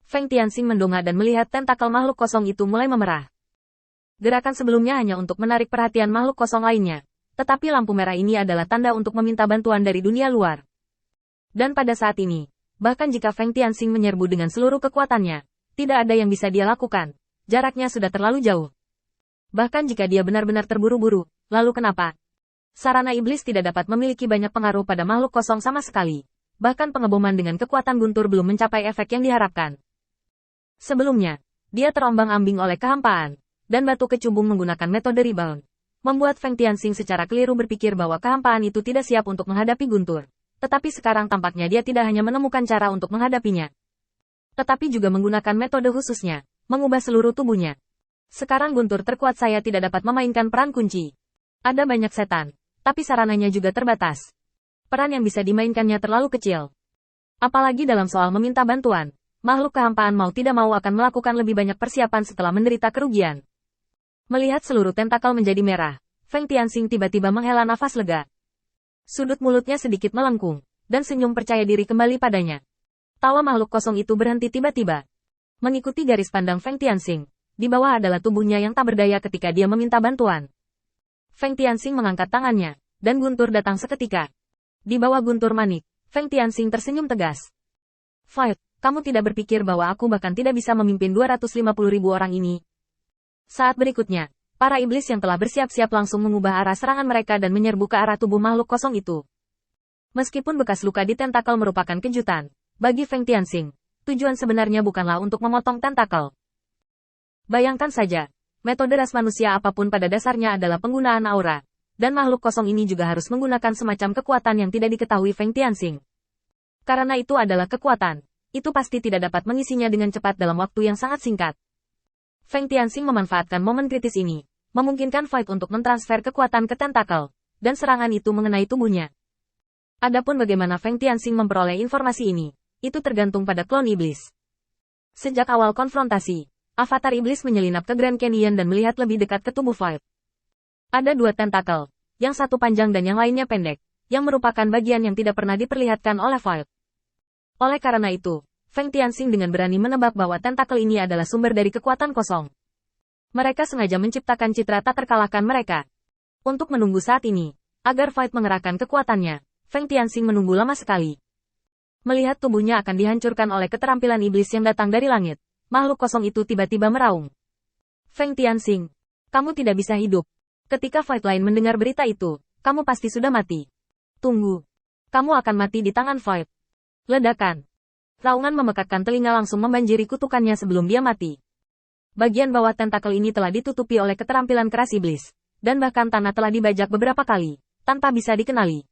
Feng Tianxing mendongak dan melihat tentakel makhluk kosong itu mulai memerah. Gerakan sebelumnya hanya untuk menarik perhatian makhluk kosong lainnya. Tetapi lampu merah ini adalah tanda untuk meminta bantuan dari dunia luar. Dan pada saat ini, bahkan jika Feng Tianxing menyerbu dengan seluruh kekuatannya, tidak ada yang bisa dia lakukan. Jaraknya sudah terlalu jauh. Bahkan jika dia benar-benar terburu-buru, lalu kenapa? Sarana iblis tidak dapat memiliki banyak pengaruh pada makhluk kosong sama sekali. Bahkan pengeboman dengan kekuatan guntur belum mencapai efek yang diharapkan. Sebelumnya, dia terombang-ambing oleh kehampaan, dan batu kecubung menggunakan metode rebound. Membuat Feng Tianxing secara keliru berpikir bahwa kehampaan itu tidak siap untuk menghadapi guntur. Tetapi sekarang tampaknya dia tidak hanya menemukan cara untuk menghadapinya, tetapi juga menggunakan metode khususnya, mengubah seluruh tubuhnya. Sekarang guntur terkuat saya tidak dapat memainkan peran kunci. Ada banyak setan, tapi sarananya juga terbatas. Peran yang bisa dimainkannya terlalu kecil. Apalagi dalam soal meminta bantuan, makhluk kehampaan mau tidak mau akan melakukan lebih banyak persiapan setelah menderita kerugian. Melihat seluruh tentakel menjadi merah, Feng Tianxing tiba-tiba menghela nafas lega. Sudut mulutnya sedikit melengkung, dan senyum percaya diri kembali padanya. Tawa makhluk kosong itu berhenti tiba-tiba. Mengikuti garis pandang Feng Tianxing, di bawah adalah tubuhnya yang tak berdaya ketika dia meminta bantuan. Feng Tianxing mengangkat tangannya, dan guntur datang seketika. Di bawah guntur manik, Feng Tianxing tersenyum tegas. Fight, kamu tidak berpikir bahwa aku bahkan tidak bisa memimpin 250.000 orang ini. Saat berikutnya, para iblis yang telah bersiap-siap langsung mengubah arah serangan mereka dan menyerbu ke arah tubuh makhluk kosong itu. Meskipun bekas luka di tentakel merupakan kejutan, bagi Feng Tianxing, tujuan sebenarnya bukanlah untuk memotong tentakel. Bayangkan saja, metode ras manusia apapun pada dasarnya adalah penggunaan aura, dan makhluk kosong ini juga harus menggunakan semacam kekuatan yang tidak diketahui Feng Tianxing. Karena itu adalah kekuatan, itu pasti tidak dapat mengisinya dengan cepat dalam waktu yang sangat singkat. Feng Tianxing memanfaatkan momen kritis ini, memungkinkan Fight untuk mentransfer kekuatan ke tentakel, dan serangan itu mengenai tubuhnya. Adapun bagaimana Feng Tianxing memperoleh informasi ini, itu tergantung pada klon iblis. Sejak awal konfrontasi, avatar iblis menyelinap ke Grand Canyon dan melihat lebih dekat ke tubuh Fight. Ada dua tentakel, yang satu panjang dan yang lainnya pendek, yang merupakan bagian yang tidak pernah diperlihatkan oleh Fight. Oleh karena itu, Feng Tianxing dengan berani menebak bahwa tentakel ini adalah sumber dari kekuatan kosong. Mereka sengaja menciptakan citra tak terkalahkan mereka. Untuk menunggu saat ini, agar Fight mengerahkan kekuatannya, Feng Tianxing menunggu lama sekali. Melihat tubuhnya akan dihancurkan oleh keterampilan iblis yang datang dari langit, makhluk kosong itu tiba-tiba meraung. Feng Tianxing, kamu tidak bisa hidup. Ketika Fight lain mendengar berita itu, kamu pasti sudah mati. Tunggu. Kamu akan mati di tangan Fight. Ledakan. Raungan memekakkan telinga langsung membanjiri kutukannya sebelum dia mati. Bagian bawah tentakel ini telah ditutupi oleh keterampilan keras iblis, dan bahkan tanah telah dibajak beberapa kali, tanpa bisa dikenali.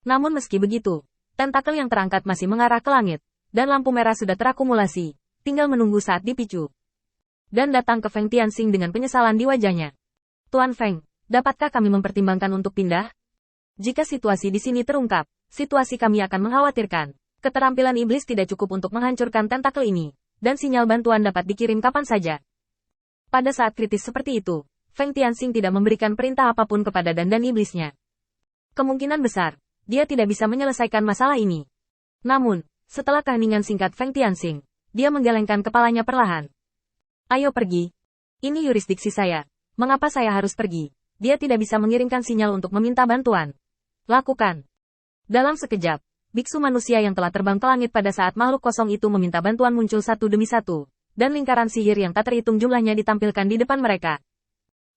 Namun meski begitu, tentakel yang terangkat masih mengarah ke langit, dan lampu merah sudah terakumulasi, tinggal menunggu saat dipicu. Dan datang ke Feng Tianxing dengan penyesalan di wajahnya. Tuan Feng, dapatkah kami mempertimbangkan untuk pindah? Jika situasi di sini terungkap, situasi kami akan mengkhawatirkan. Keterampilan iblis tidak cukup untuk menghancurkan tentakel ini, dan sinyal bantuan dapat dikirim kapan saja. Pada saat kritis seperti itu, Feng Tianxing tidak memberikan perintah apapun kepada dandan iblisnya. Kemungkinan besar, dia tidak bisa menyelesaikan masalah ini. Namun, setelah keheningan singkat Feng Tianxing, dia menggelengkan kepalanya perlahan. Ayo pergi. Ini yurisdiksi saya. Mengapa saya harus pergi? Dia tidak bisa mengirimkan sinyal untuk meminta bantuan. Lakukan. Dalam sekejap, biksu manusia yang telah terbang ke langit pada saat makhluk kosong itu meminta bantuan muncul satu demi satu, dan lingkaran sihir yang tak terhitung jumlahnya ditampilkan di depan mereka.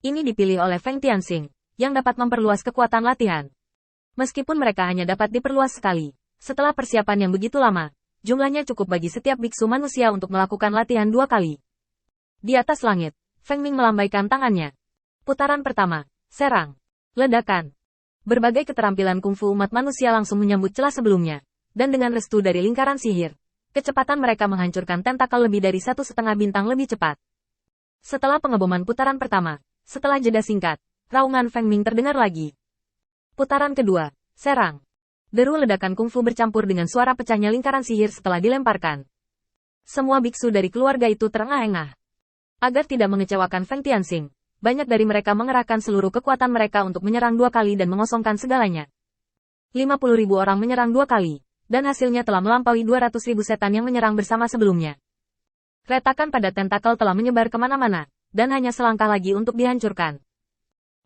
Ini dipilih oleh Feng Tianxing, yang dapat memperluas kekuatan latihan. Meskipun mereka hanya dapat diperluas sekali, setelah persiapan yang begitu lama, jumlahnya cukup bagi setiap biksu manusia untuk melakukan latihan 2 kali. Di atas langit, Feng Ming melambaikan tangannya. Putaran pertama, serang. Ledakan. Berbagai keterampilan kungfu umat manusia langsung menyambut celah sebelumnya, dan dengan restu dari lingkaran sihir, kecepatan mereka menghancurkan tentakel lebih dari 1,5 bintang lebih cepat. Setelah pengeboman putaran pertama, setelah jeda singkat, raungan Feng Ming terdengar lagi. Putaran kedua, serang. Deru ledakan kungfu bercampur dengan suara pecahnya lingkaran sihir setelah dilemparkan. Semua biksu dari keluarga itu terengah-engah. Agar tidak mengecewakan Feng Tianxing, banyak dari mereka mengerahkan seluruh kekuatan mereka untuk menyerang 2 kali dan mengosongkan segalanya. 50.000 orang menyerang 2 kali, dan hasilnya telah melampaui 200.000 setan yang menyerang bersama sebelumnya. Retakan pada tentakel telah menyebar kemana-mana, dan hanya selangkah lagi untuk dihancurkan.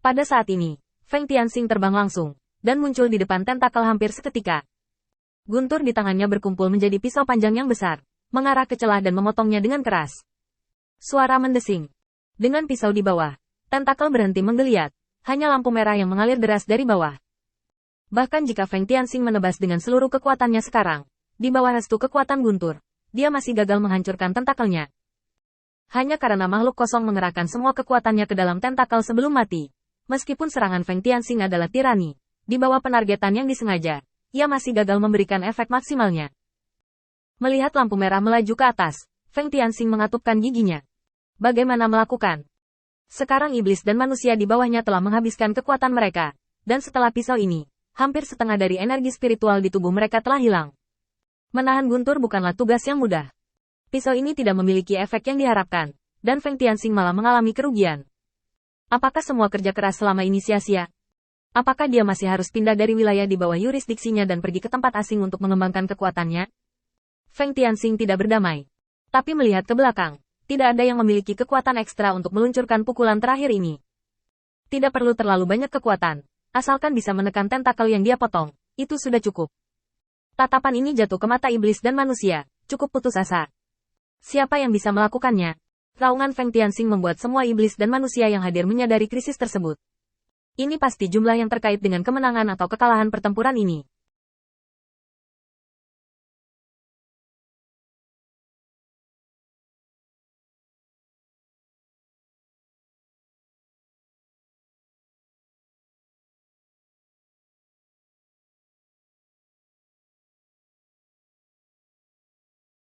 Pada saat ini, Feng Tianxing terbang langsung, dan muncul di depan tentakel hampir seketika. Guntur di tangannya berkumpul menjadi pisau panjang yang besar, mengarah ke celah dan memotongnya dengan keras. Suara mendesing. Dengan pisau di bawah, tentakel berhenti menggeliat, hanya lampu merah yang mengalir deras dari bawah. Bahkan jika Feng Tianxing menebas dengan seluruh kekuatannya sekarang, di bawah restu kekuatan Guntur, dia masih gagal menghancurkan tentakelnya. Hanya karena makhluk kosong mengerahkan semua kekuatannya ke dalam tentakel sebelum mati. Meskipun serangan Feng Tianxing adalah tirani, di bawah penargetan yang disengaja, ia masih gagal memberikan efek maksimalnya. Melihat lampu merah melaju ke atas, Feng Tianxing mengatupkan giginya. Bagaimana melakukan? Sekarang iblis dan manusia di bawahnya telah menghabiskan kekuatan mereka, dan setelah pisau ini, hampir setengah dari energi spiritual di tubuh mereka telah hilang. Menahan Guntur bukanlah tugas yang mudah. Pisau ini tidak memiliki efek yang diharapkan, dan Feng Tianxing malah mengalami kerugian. Apakah semua kerja keras selama ini sia-sia? Apakah dia masih harus pindah dari wilayah di bawah yurisdiksinya dan pergi ke tempat asing untuk mengembangkan kekuatannya? Feng Tianxing tidak berdamai. Tapi melihat ke belakang, tidak ada yang memiliki kekuatan ekstra untuk meluncurkan pukulan terakhir ini. Tidak perlu terlalu banyak kekuatan, asalkan bisa menekan tentakel yang dia potong, itu sudah cukup. Tatapan ini jatuh ke mata iblis dan manusia, cukup putus asa. Siapa yang bisa melakukannya? Raungan Feng Tianxing membuat semua iblis dan manusia yang hadir menyadari krisis tersebut. Ini pasti jumlah yang terkait dengan kemenangan atau kekalahan pertempuran ini.